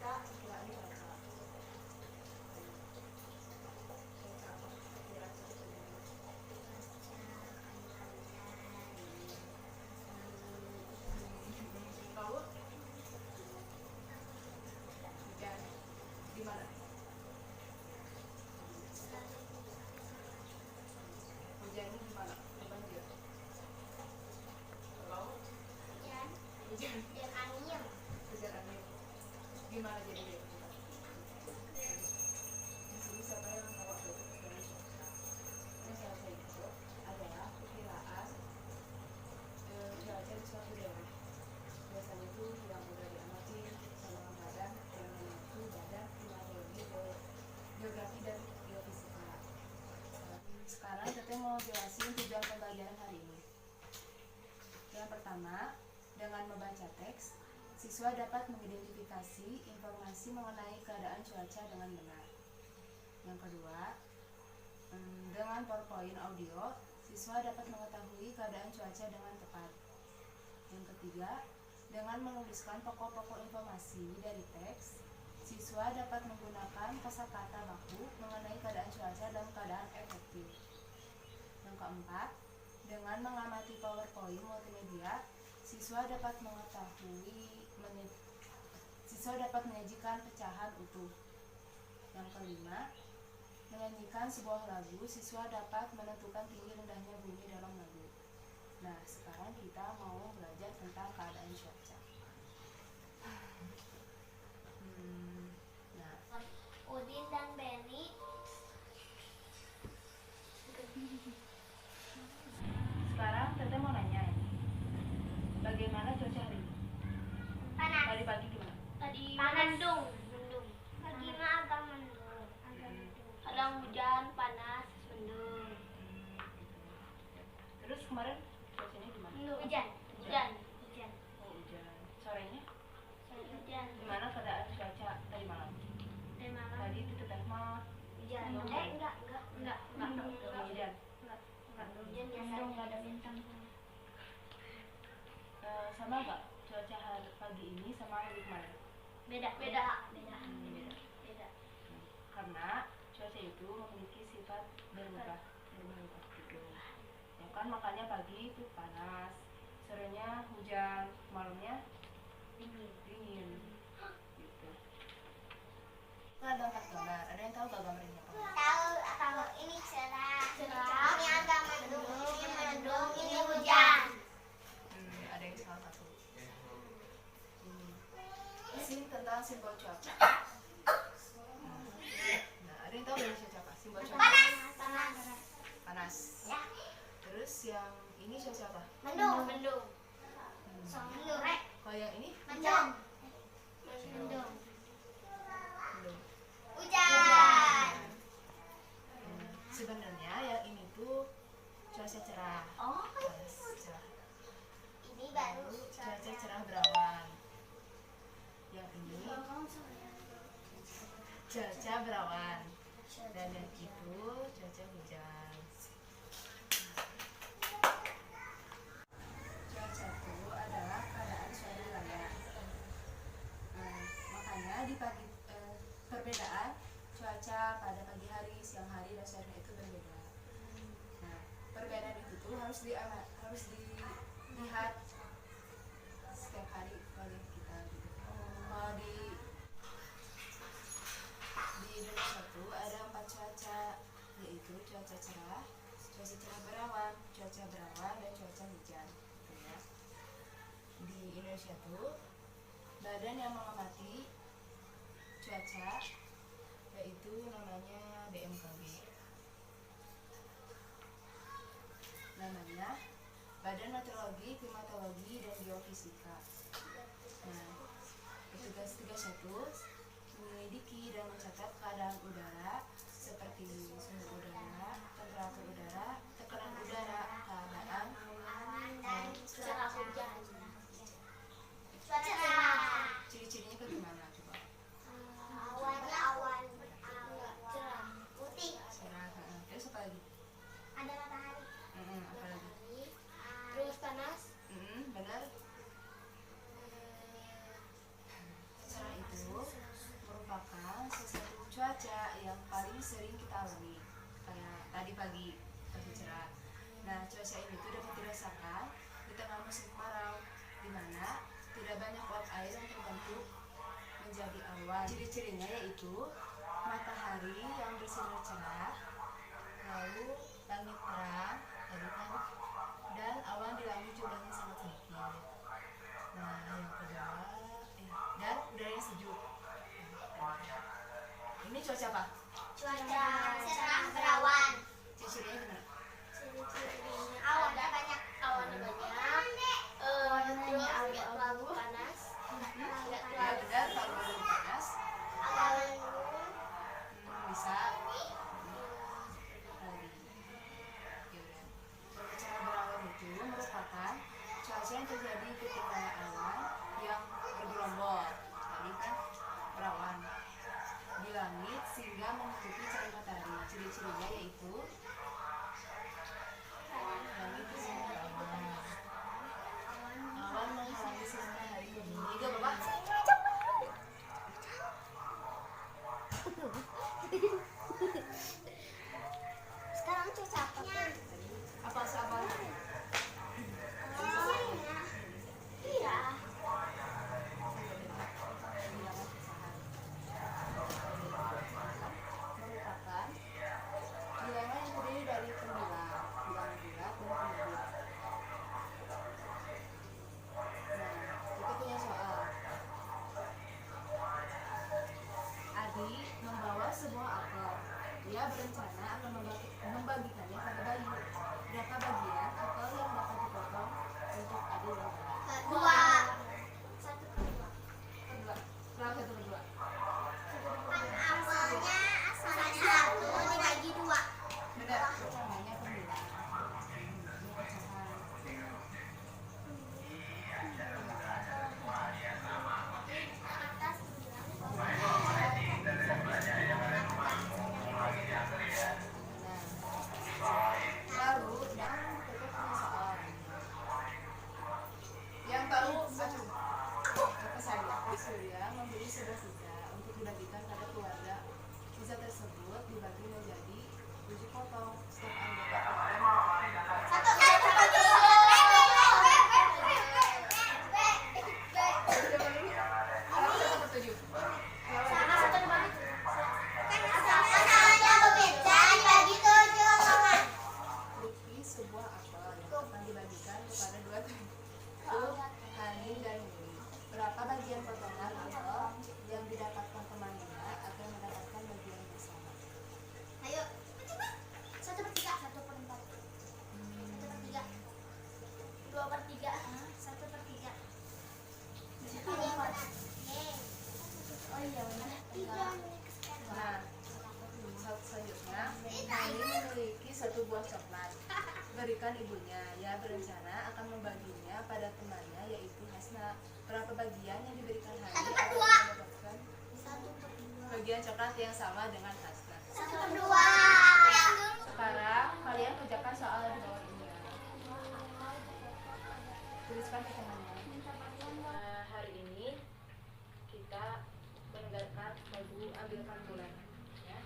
kita kiraan cuaca. Laut hujan di mana? Hujannya di mana? Banjir. Laut hujan angin. Hujan angin. Gimana jadi? Di sini siapa yang bawa buku dari cuaca? Yang cuaca itu adalah perkiraan cuaca di suatu daerah. Biasanya itu yang udah diamati sama badan yang menentu badan klimatologi, geografi dan geofisika. Sekarang kita mau jelasin tujuan pembelajaran hari ini. Yang pertama, dengan membaca teks, siswa dapat mengidentifikasi informasi mengenai keadaan cuaca dengan benar. Yang kedua, dengan PowerPoint audio, siswa dapat mengetahui keadaan cuaca dengan tepat. Yang ketiga, dengan menuliskan pokok-pokok informasi dari teks, siswa dapat menggunakan kosakata baku mengenai keadaan cuaca dan keadaan efektif. Yang keempat, dengan mengamati PowerPoint multimedia, siswa dapat menyajikan pecahan utuh. Yang kelima, menyanyikan sebuah lagu, siswa dapat menentukan tinggi rendahnya bunyi dalam lagu. Nah, sekarang kita mau belajar tentang keadaan cuaca. Nah, Udin dan Benny. Sekarang Tete mau nanya, bagaimana cuaca hari ini? Panas. Tadi pagi gimana? Tadi mendung. Pagi mah agak mendung. Kadang hujan, panas, mendung. Terus kemarin cuacanya gimana? Hujan. Oh, hujan. Sorenya? Hujan. Gimana keadaan cuaca tadi malam? Tadi di Teteh mah Hujan. enggak hujan. Hujan biasa enggak ada bintang. Sama nggak cuaca hari pagi ini sama hari kemarin? Beda. Karena cuaca itu memiliki sifat berubah gitu. Ya kan, makanya pagi itu panas, sorenya hujan, malamnya dingin gitu. Ada gambar, ada yang tahu gak gambarnya apa? Tahu ini cerah. Ini agak mendung, ini hujan. Ada yang salah satu. Isim tentang simbol cuaca. Nah, ada yang tahu dari cuaca apa? Simbol cuaca. Panas. Ya. Terus yang ini cuaca apa? Mendung. Kalau yang ini? Mendung. Hujan. Sebenarnya yang ini tuh cuaca cerah. Oh, Cerah. ini baru Cuaca cerah berawan. Yang ini cuaca berawan. Dan yang itu cuaca hujan. Cuaca itu adalah keadaan suatu wilayah. Makanya di pagi perbedaan cuaca pada pagi hari, siang hari, dan sore itu berbeda. Nah, perbedaan itu tuh harus dilihat setiap hari oleh kita. Kalau di Indonesia tuh ada 4 cuaca, yaitu cuaca cerah berawan, cuaca berawan, dan cuaca hujan. Gitu ya. Di Indonesia tuh badan yang mengamati cuaca yaitu namanya BMKG. Namanya Badan Meteorologi, Klimatologi, dan Geofisika. Nah, tugas-tugasnya itu menyelidiki dan mencatat keadaan udara seperti suhu udara, temperatur udara, tekanan udara, keadaan dan cerah hujan. Ciri-cirinya ke gimana coba? Awan cerah putih. Cerah. Terus apa lagi? Ada matahari. Apa lagi? Terus panas. Benar. Cerah itu air yang terbentuk menjadi awan. Ciri-cirinya yaitu matahari yang bersinar cerah, lalu langit terang, dan awan di langit jumlahnya sangat sedikit. Nah, yang kedua, dan udaranya sejuk. Ini cuaca apa? Cuaca cerah berawan. Ciri-cirinya gimana? Ciri-cirinya awannya banyak. Awannya banyak. Terus nggak terlalu panas. Nggak Ya terlalu benar, kalau ada panas awan. bisa lagi. Yaudah. Cuaca berawan itu merupakan cuaca yang terjadi ketika awan yang bergelombol, tadi kan berawan di langit sehingga menutupi cahaya matahari. Ciri-cirinya yaitu langit bersinar berawan, awan menghalangi sinar matahari ke bumi. Gak bapak? Sekarang cuaca apa? Apa apa? Iya. Merupakan bilangan yang terdiri dari bilangan bulat dan penerbit. Nah, kita punya soal. Adi membawa sebuah apel. Dia berencana akan membagikannya pada bayi. Berapa bagian apel yang dapat dipotong untuk Adi dan Bella? Dua. Satu kedua. Kedua. Berapa satu kedua? Kan apelnya asalnya satu dibagi dua. Benar. Namanya pembilang. Ini pecahan. Atas bilang. Lalu dan kita punya soal. Yang tahu aduh. Kata saya membeli sebuah pizza untuk dibagikan pada keluarga. Pizza tersebut dibagi menjadi 7 potong. Setiap anggota keluarga mendapatkan sebuah apel yang akan dibagikan kepada dua teman, Hani dan Muli. Berapa bagian potongan apel yang didapatkan temannya akan mendapatkan bagian yang bersama? Ayo, coba. 1/3, 1/4. 1/3. 2/3. 1/3. Oh iya benar. Nah, selanjutnya Hani memiliki satu buah coklat. Berikan ibunya. Ia berencana akan membaginya pada temannya yaitu Hasna. Berapa bagian yang diberikan Hani akan mendapatkan 1/2. bagian coklat yang sama dengan Hasna? 1/2. Sekarang kalian kerjakan soal di bawah ini ya. Tuliskan hitungannya. Nah, hari ini kita mendengarkan lagu Ambilkan Bulan. Ya.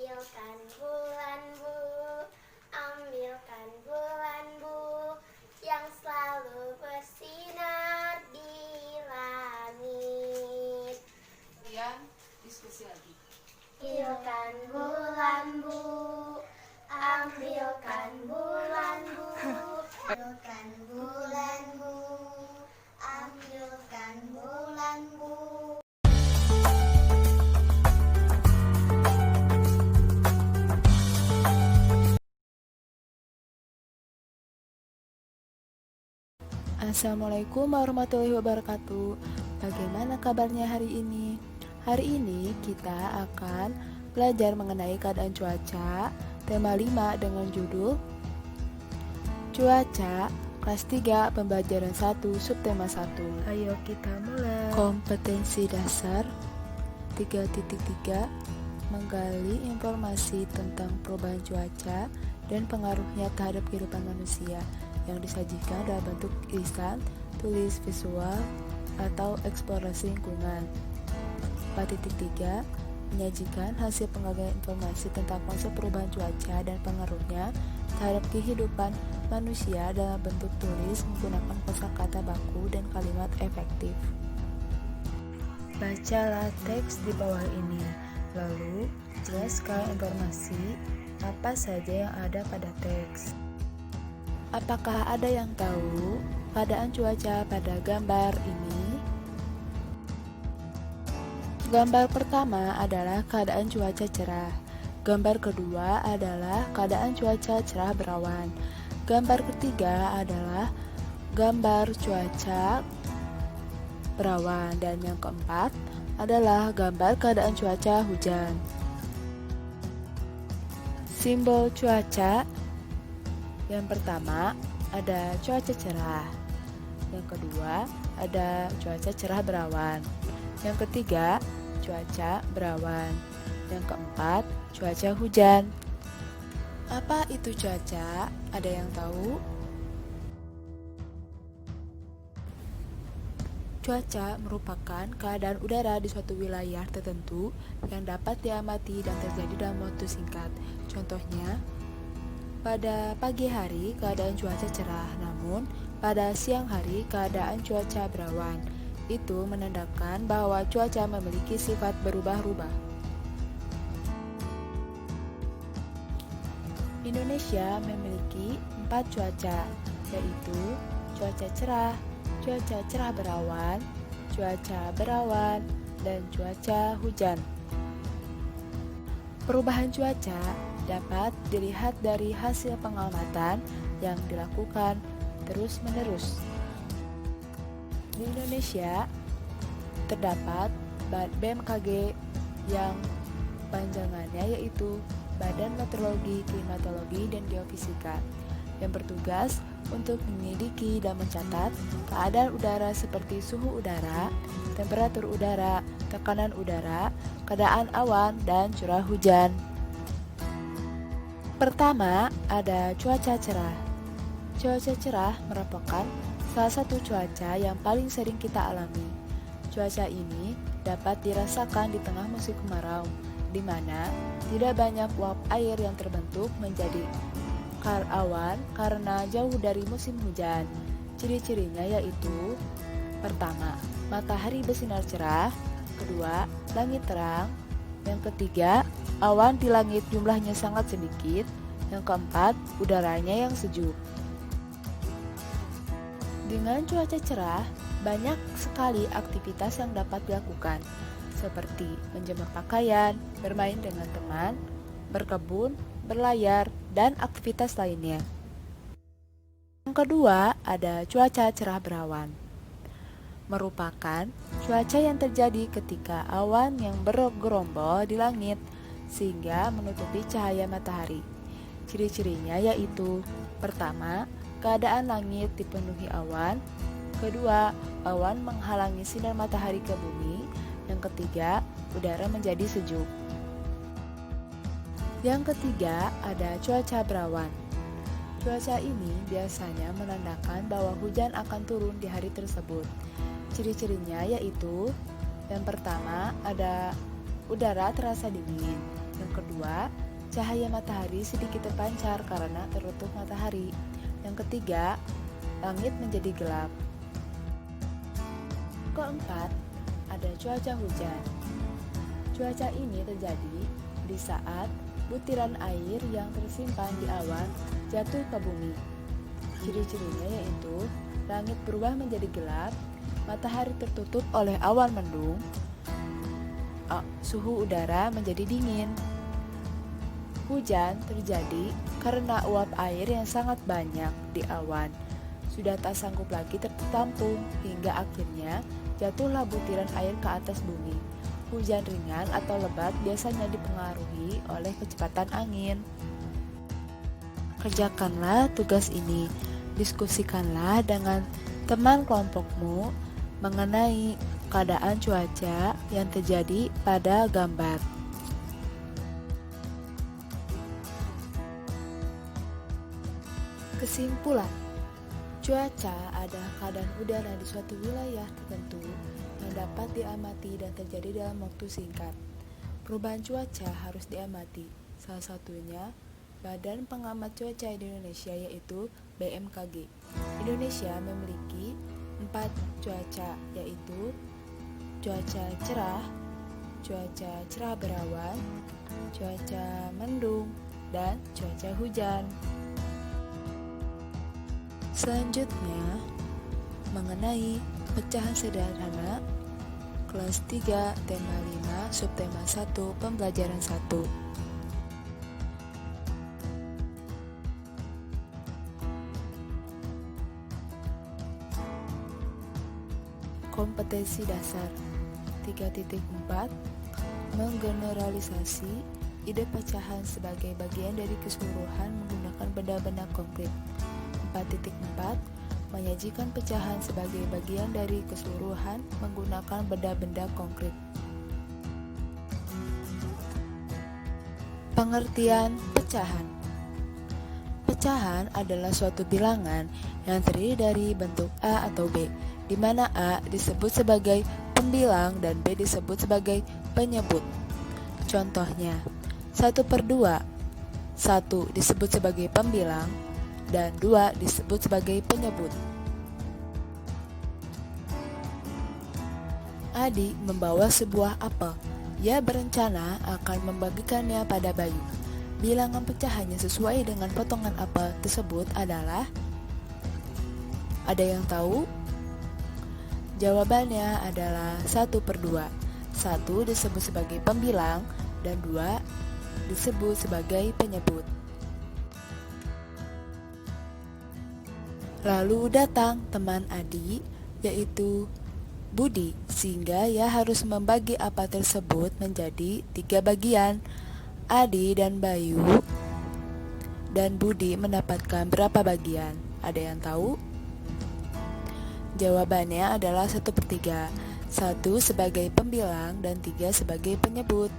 Ambilkan bulan bu, ambilkan bulan bu, yang selalu bersinar di langit. Kemudian diskusi lagi. Ambilkan bulan bu, ambilkan bulan bu, ambilkan bulan bu, ambilkan bulan bu. Assalamualaikum warahmatullahi wabarakatuh. Bagaimana kabarnya hari ini? Hari ini kita akan belajar mengenai keadaan cuaca, tema 5 dengan judul Cuaca, kelas 3, pembelajaran 1, subtema 1. Ayo kita mulai. Kompetensi dasar 3.3, menggali informasi tentang perubahan cuaca dan pengaruhnya terhadap kehidupan manusia, yang disajikan dalam bentuk irisan, tulis, visual, atau eksplorasi lingkungan. 4.3 menyajikan hasil penggabungan informasi tentang konsep perubahan cuaca dan pengaruhnya terhadap kehidupan manusia dalam bentuk tulis menggunakan kosakata baku dan kalimat efektif. Bacalah teks di bawah ini, lalu jelaskan informasi apa saja yang ada pada teks. Apakah ada yang tahu keadaan cuaca pada gambar ini? Gambar pertama adalah keadaan cuaca cerah. Gambar kedua adalah keadaan cuaca cerah berawan. Gambar ketiga adalah gambar cuaca berawan. Dan yang keempat adalah gambar keadaan cuaca hujan. Simbol cuaca. Yang pertama ada cuaca cerah. Yang kedua ada cuaca cerah berawan. Yang ketiga cuaca berawan. Yang keempat, cuaca hujan. Apa itu cuaca? Ada yang tahu? Cuaca merupakan keadaan udara di suatu wilayah tertentu yang dapat diamati dan terjadi dalam waktu singkat. Contohnya, pada pagi hari keadaan cuaca cerah, namun pada siang hari keadaan cuaca berawan. Itu menandakan bahwa cuaca memiliki sifat berubah-ubah. Indonesia memiliki 4 cuaca, yaitu cuaca cerah berawan, dan cuaca hujan. Perubahan cuaca dapat dilihat dari hasil pengamatan yang dilakukan terus-menerus. Di Indonesia terdapat BMKG yang panjangannya yaitu Badan Meteorologi, Klimatologi, dan Geofisika, yang bertugas untuk menyelidiki dan mencatat keadaan udara seperti suhu udara, temperatur udara, tekanan udara, keadaan awan, dan curah hujan. Pertama, ada cuaca cerah. Cuaca cerah merupakan salah satu cuaca yang paling sering kita alami. Cuaca ini dapat dirasakan di tengah musim kemarau, di mana tidak banyak uap air yang terbentuk menjadi awan karena jauh dari musim hujan. Ciri-cirinya yaitu: pertama, matahari bersinar cerah. Kedua, langit terang. Yang ketiga, awan di langit jumlahnya sangat sedikit. Yang keempat, udaranya yang sejuk. Dengan cuaca cerah, banyak sekali aktivitas yang dapat dilakukan, seperti menjemur pakaian, bermain dengan teman, berkebun, berlayar, dan aktivitas lainnya. Yang kedua, ada cuaca cerah berawan. Merupakan cuaca yang terjadi ketika awan yang bergerombol di langit sehingga menutupi cahaya matahari. Ciri-cirinya yaitu: pertama, keadaan langit dipenuhi awan. Kedua, awan menghalangi sinar matahari ke bumi. Yang ketiga, udara menjadi sejuk. Yang ketiga, ada cuaca berawan. Cuaca ini biasanya menandakan bahwa hujan akan turun di hari tersebut. Ciri-cirinya yaitu: yang pertama, ada udara terasa dingin. Yang kedua, cahaya matahari sedikit terpancar karena tertutup matahari. Yang ketiga, langit menjadi gelap. Keempat, ada cuaca hujan. Cuaca ini terjadi di saat butiran air yang tersimpan di awan jatuh ke bumi. Ciri-cirinya yaitu: langit berubah menjadi gelap, matahari tertutup oleh awan mendung, suhu udara menjadi dingin. Hujan terjadi karena uap air yang sangat banyak di awan sudah tak sanggup lagi tertampung hingga akhirnya jatuhlah butiran air ke atas bumi. Hujan ringan atau lebat biasanya dipengaruhi oleh kecepatan angin. Kerjakanlah tugas ini. Diskusikanlah dengan teman kelompokmu mengenai keadaan cuaca yang terjadi pada gambar. Kesimpulan: Cuaca adalah keadaan udara di suatu wilayah tertentu yang dapat diamati dan terjadi dalam waktu singkat. Perubahan cuaca harus diamati, salah satunya Badan Pengamat Cuaca di Indonesia yaitu BMKG. Indonesia memiliki 4 cuaca, yaitu cuaca cerah berawan, cuaca mendung, dan cuaca hujan. Selanjutnya, mengenai pecahan sederhana kelas 3 tema 5 subtema 1 pembelajaran 1. Kompetensi dasar 3.4 menggeneralisasi ide pecahan sebagai bagian dari keseluruhan menggunakan benda-benda konkret. 4.4 menyajikan pecahan sebagai bagian dari keseluruhan menggunakan benda-benda konkret. Pengertian pecahan. Pecahan adalah suatu bilangan yang terdiri dari bentuk A atau B, di mana A disebut sebagai pembilang dan B disebut sebagai penyebut. Contohnya, 1/2, 1 disebut sebagai pembilang dan 2 disebut sebagai penyebut. Adi membawa sebuah apel. Ia berencana akan membagikannya pada Bayu. Bilangan pecahannya sesuai dengan potongan apel tersebut adalah, ada yang tahu? Jawabannya adalah 1/2. 1 disebut sebagai pembilang dan 2 disebut sebagai penyebut. Lalu datang teman Adi, yaitu Budi, sehingga ia harus membagi apel tersebut menjadi 3 bagian. Adi dan Bayu dan Budi mendapatkan berapa bagian? Ada yang tahu? Jawabannya adalah 1/3. 1 sebagai pembilang dan 3 sebagai penyebut.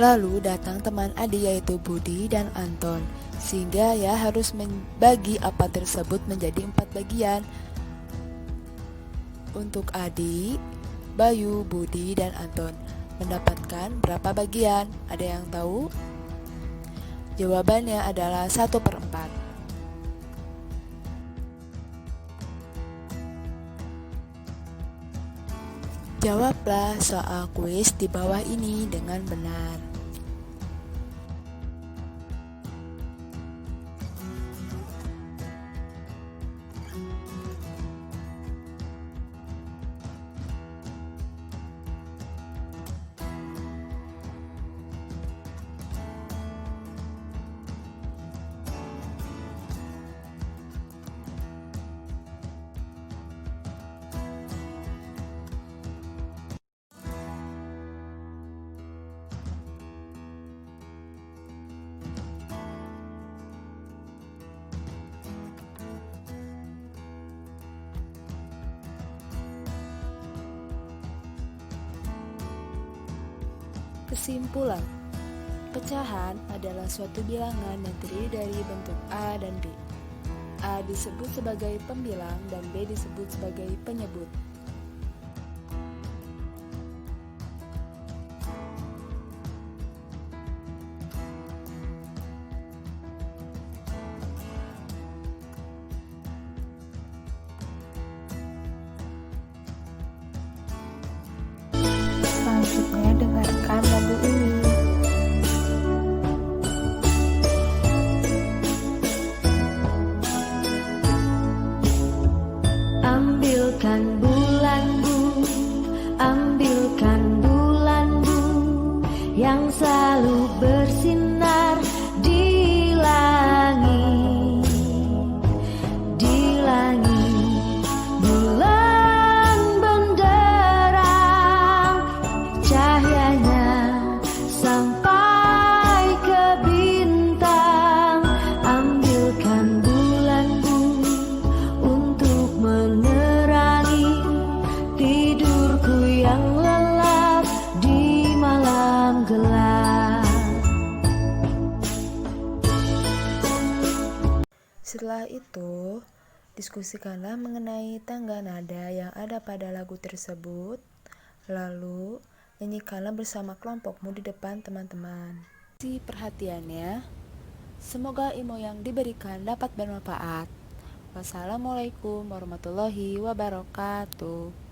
Lalu datang teman Adi yaitu Budi dan Anton, sehingga ia harus membagi apel tersebut menjadi 4 bagian. Untuk Adi, Bayu, Budi, dan Anton mendapatkan berapa bagian? Ada yang tahu? Jawabannya adalah 1/4. Jawablah soal kuis di bawah ini dengan benar. Kesimpulan, pecahan adalah suatu bilangan yang terdiri dari bentuk A dan B. A disebut sebagai pembilang dan B disebut sebagai penyebut. Selanjutnya dengarkan lagu ini. Ambilkan buku Diskusikanlah mengenai tangga nada yang ada pada lagu tersebut, lalu nyanyikanlah bersama kelompokmu di depan teman-teman. Kasih perhatiannya. Semoga ilmu yang diberikan dapat bermanfaat. Wassalamualaikum warahmatullahi wabarakatuh.